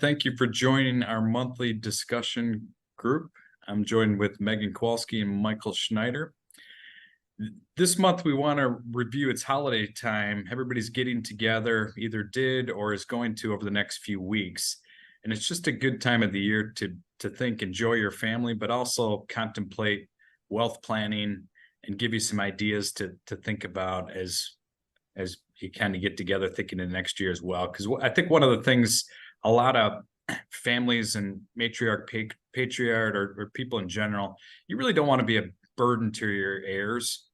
Thank you for joining our monthly discussion group. I'm joined with Megan Kowalski and Michael Schneider. This month, we want to review its holiday time. Everybody's getting together, either did or is going to over the next few weeks. And it's just a good time of the year to think, enjoy your family, but also contemplate wealth planning and give you some ideas to think about as you kind of get together thinking of next year as well. Because I think one of the things a lot of families and patriarch or people in general, you really don't want to be a burden to your heirs.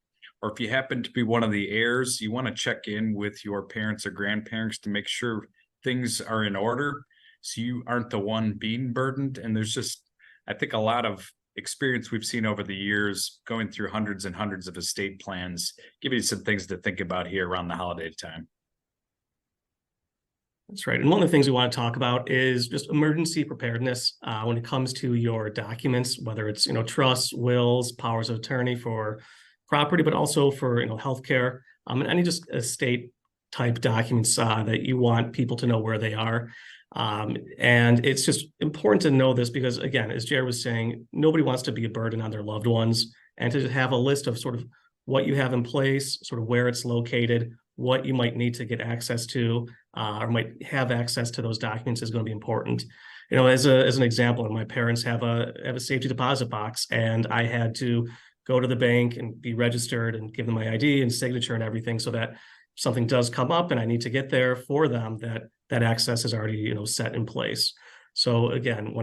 Or if you happen to be one of the heirs, you want to check in with your parents or grandparents to make sure things are in order so you aren't the one being burdened. And there's just, I think, a lot of experience we've seen over the years going through hundreds and hundreds of estate plans, give you some things to think about here around the holiday time. That's right. And one of the things we want to talk about is just emergency preparedness when it comes to your documents, whether it's, trusts, wills, powers of attorney for property, but also for, healthcare, and any just estate type documents that you want people to know where they are. And it's just important to know this because, again, as JR was saying, nobody wants to be a burden on their loved ones, and to have a list of sort of what you have in place, sort of where it's located, what you might need to get access to, or might have access to those documents is going to be important. As an example, my parents have a safety deposit box, and I had to go to the bank and be registered and give them my ID and signature and everything, so that if something does come up and I need to get there for them, that access is already set in place. So again,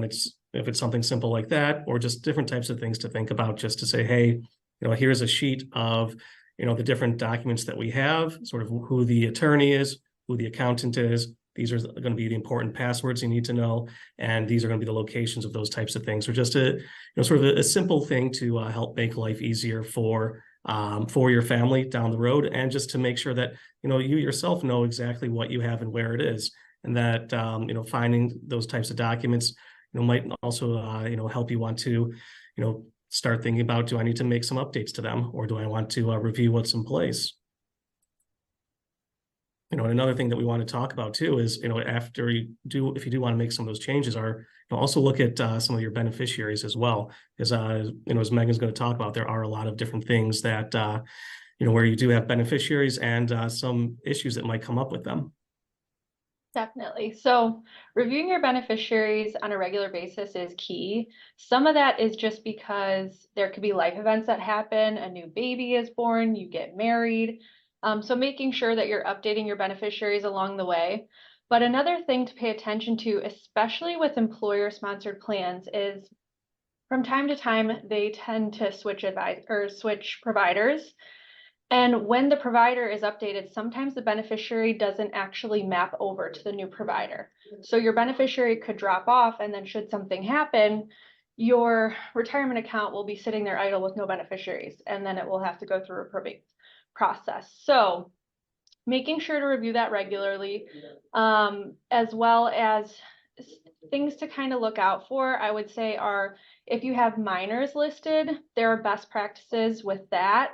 if it's something simple like that, or just different types of things to think about, just to say, hey, here's a sheet of the different documents that we have, sort of who the attorney is, who the accountant is. These are going to be the important passwords you need to know, and these are going to be the locations of those types of things. Or just a sort of a simple thing to help make life easier for your family down the road, and just to make sure that you yourself know exactly what you have and where it is, and that finding those types of documents might also help you want to start thinking about, do I need to make some updates to them, or do I want to review what's in place? And another thing that we want to talk about too is, if you do want to make some of those changes, also look at some of your beneficiaries as well, because as Megan's going to talk about, there are a lot of different things that where you do have beneficiaries and some issues that might come up with them. Definitely. So reviewing your beneficiaries on a regular basis is key. Some of that is just because there could be life events that happen, a new baby is born, you get married. So making sure that you're updating your beneficiaries along the way. But another thing to pay attention to, especially with employer-sponsored plans, is from time to time, they tend to switch providers. And when the provider is updated, sometimes the beneficiary doesn't actually map over to the new provider. So your beneficiary could drop off, and then should something happen, your retirement account will be sitting there idle with no beneficiaries, and then it will have to go through a probate process. So making sure to review that regularly, as well as things to kind of look out for, I would say, are if you have minors listed, there are best practices with that.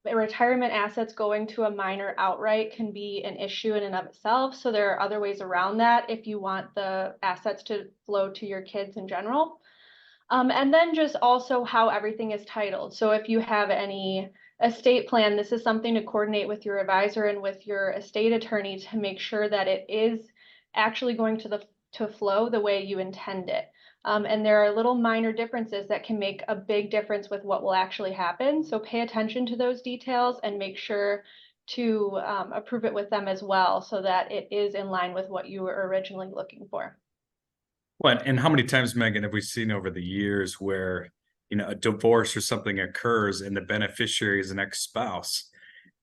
Retirement assets going to a minor outright can be an issue in and of itself. So there are other ways around that if you want the assets to flow to your kids in general. And then just also how everything is titled. So if you have any estate plan, this is something to coordinate with your advisor and with your estate attorney to make sure that it is actually going to flow the way you intend it. And there are little minor differences that can make a big difference with what will actually happen. So pay attention to those details and make sure to approve it with them as well, so that it is in line with what you were originally looking for. What and how many times, Megan, have we seen over the years where a divorce or something occurs and the beneficiary is an ex-spouse,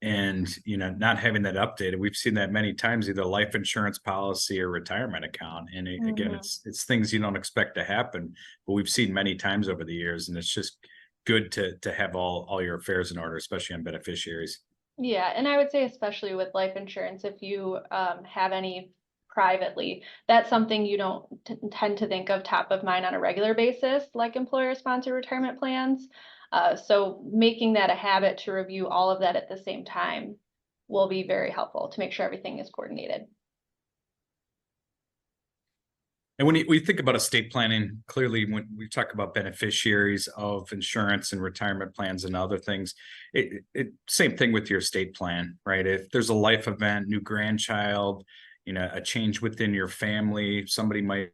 and not having that updated? We've seen that many times, either life insurance policy or retirement account. And again, it's things you don't expect to happen, but we've seen many times over the years, and it's just good to have all your affairs in order, especially on beneficiaries. Yeah, and I would say especially with life insurance, if you have any privately, that's something you don't tend to think of top of mind on a regular basis, like employer-sponsored retirement plans. So making that a habit to review all of that at the same time will be very helpful to make sure everything is coordinated. And when we think about estate planning, clearly when we talk about beneficiaries of insurance and retirement plans and other things, same thing with your estate plan, right? If there's a life event, new grandchild, a change within your family, somebody might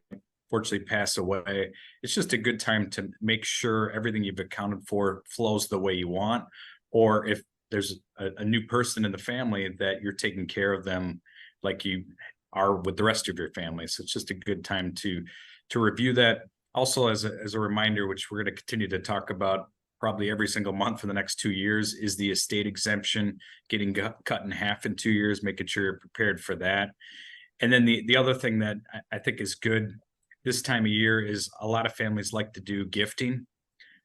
fortunately pass away. It's just a good time to make sure everything you've accounted for flows the way you want. Or if there's a new person in the family, that you're taking care of them like you are with the rest of your family. So it's just a good time to review that. Also, as a reminder, which we're going to continue to talk about probably every single month for the next 2 years, is the estate exemption getting cut in half in 2 years, making sure you're prepared for that. And then the other thing that I think is good this time of year is a lot of families like to do gifting,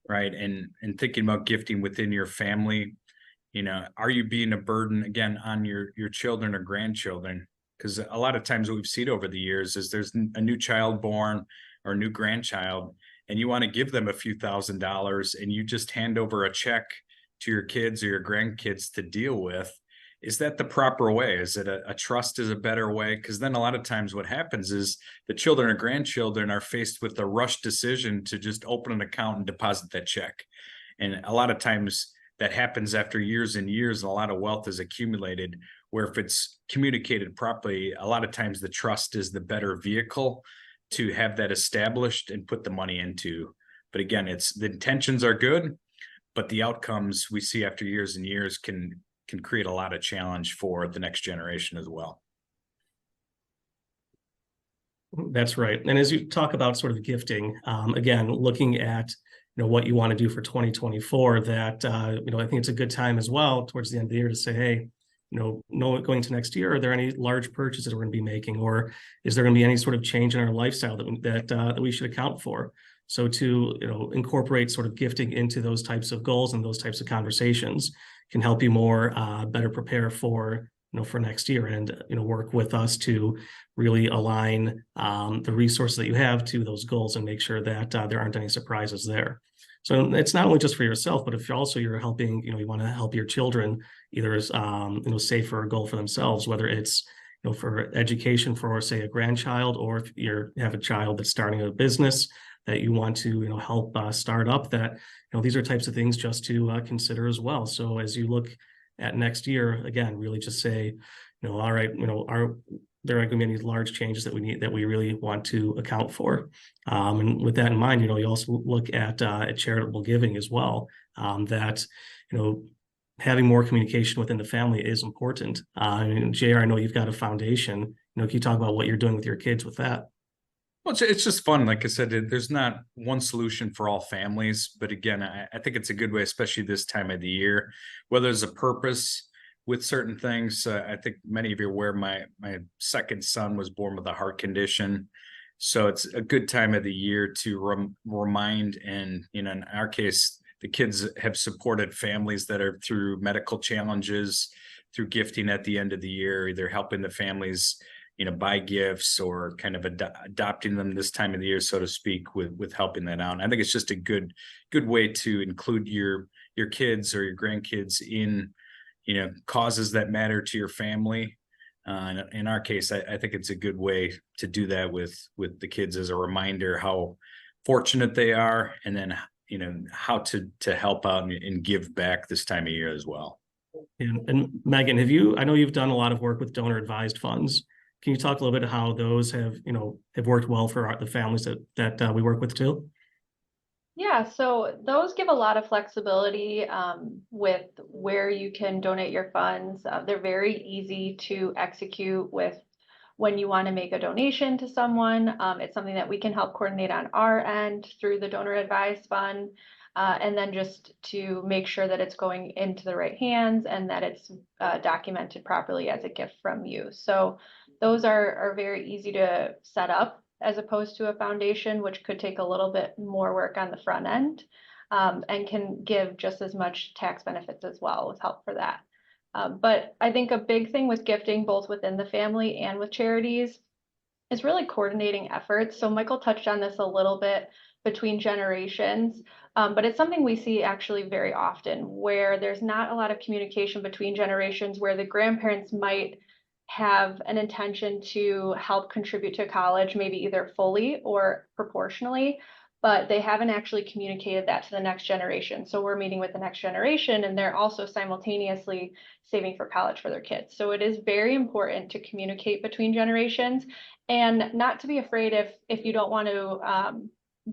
right? And thinking about gifting within your family, are you being a burden again on your children or grandchildren? Because a lot of times what we've seen over the years is there's a new child born or a new grandchild, and you want to give them a few $1,000s, and you just hand over a check to your kids or your grandkids to deal with. Is that the proper way? Is it a trust is a better way? Because then a lot of times what happens is the children or grandchildren are faced with a rushed decision to just open an account and deposit that check. And a lot of times that happens after years and years, and a lot of wealth is accumulated, where if it's communicated properly, a lot of times the trust is the better vehicle to have that established and put the money into. But again, the intentions are good, but the outcomes we see after years and years can create a lot of challenge for the next generation as well. That's right. And as you talk about sort of gifting, again, looking at what you want to do for 2024, that I think it's a good time as well towards the end of the year to say, hey, going to next year, are there any large purchases we're going to be making, or is there going to be any sort of change in our lifestyle that we should account for? So to incorporate sort of gifting into those types of goals and those types of conversations can help you better prepare for next year, and work with us to really align the resources that you have to those goals and make sure that there aren't any surprises there. So it's not only just for yourself, but if you're helping, you want to help your children either as save for a goal for themselves, whether it's for education for, say, a grandchild, or if you have a child that's starting a business that you want to help start up, that these are types of things just to consider as well. So as you look at next year, again, really just say, all right, there aren't going to be any large changes that we really want to account for. And with that in mind, you also look at charitable giving as well. That having more communication within the family is important. JR, I know you've got a foundation. Can you talk about what you're doing with your kids with that? Well, it's just fun. Like I said, there's not one solution for all families, but again, I think it's a good way, especially this time of the year, whether there's a purpose with certain things. I think many of you are aware my second son was born with a heart condition. So it's a good time of the year to remind, and in our case, the kids have supported families that are through medical challenges, through gifting at the end of the year, either helping the families buy gifts or kind of adopting them this time of the year, so to speak, with helping that out. And I think it's just a good way to include your kids or your grandkids in, causes that matter to your family. In our case, I think it's a good way to do that with the kids, as a reminder how fortunate they are, and then, how to help out and give back this time of year as well. And Megan, I know you've done a lot of work with donor advised funds. Can you talk a little bit how those have worked well for the families that we work with too? Yeah, so those give a lot of flexibility with where you can donate your funds. They're very easy to execute with when you want to make a donation to someone. It's something that we can help coordinate on our end through the donor advised fund. And then just to make sure that it's going into the right hands and that it's documented properly as a gift from you. So those are very easy to set up, as opposed to a foundation, which could take a little bit more work on the front end, and can give just as much tax benefits as well with help for that. But I think a big thing with gifting, both within the family and with charities, is really coordinating efforts. So Michael touched on this a little bit between generations, but it's something we see actually very often, where there's not a lot of communication between generations, where the grandparents might have an intention to help contribute to college, maybe either fully or proportionally, but they haven't actually communicated that to the next generation. So we're meeting with the next generation, and they're also simultaneously saving for college for their kids. So it is very important to communicate between generations, and not to be afraid if you don't want to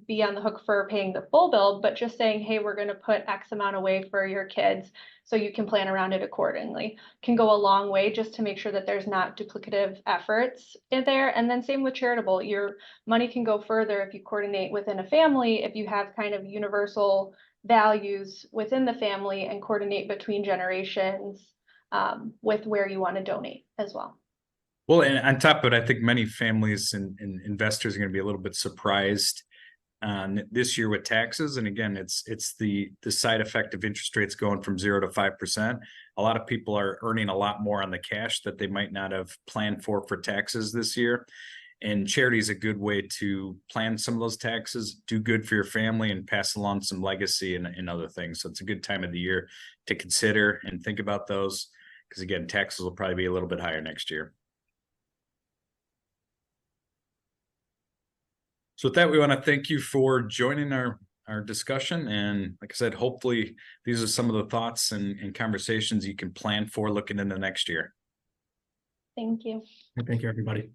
be on the hook for paying the full bill, but just saying, hey, we're going to put X amount away for your kids so you can plan around it accordingly, can go a long way just to make sure that there's not duplicative efforts in there. And then same with charitable, your money can go further if you coordinate within a family, if you have kind of universal values within the family and coordinate between generations with where you want to donate as well. Well, and on top of it, I think many families and investors are going to be a little bit surprised this year with taxes. And again, it's the side effect of interest rates going from 0 to 5%. A lot of people are earning a lot more on the cash that they might not have planned for taxes this year. And charity is a good way to plan some of those taxes, do good for your family, and pass along some legacy and other things. So it's a good time of the year to consider and think about those, because again, taxes will probably be a little bit higher next year. So with that, we want to thank you for joining our discussion. And like I said, hopefully these are some of the thoughts and conversations you can plan for looking into next year. Thank you. Thank you, everybody.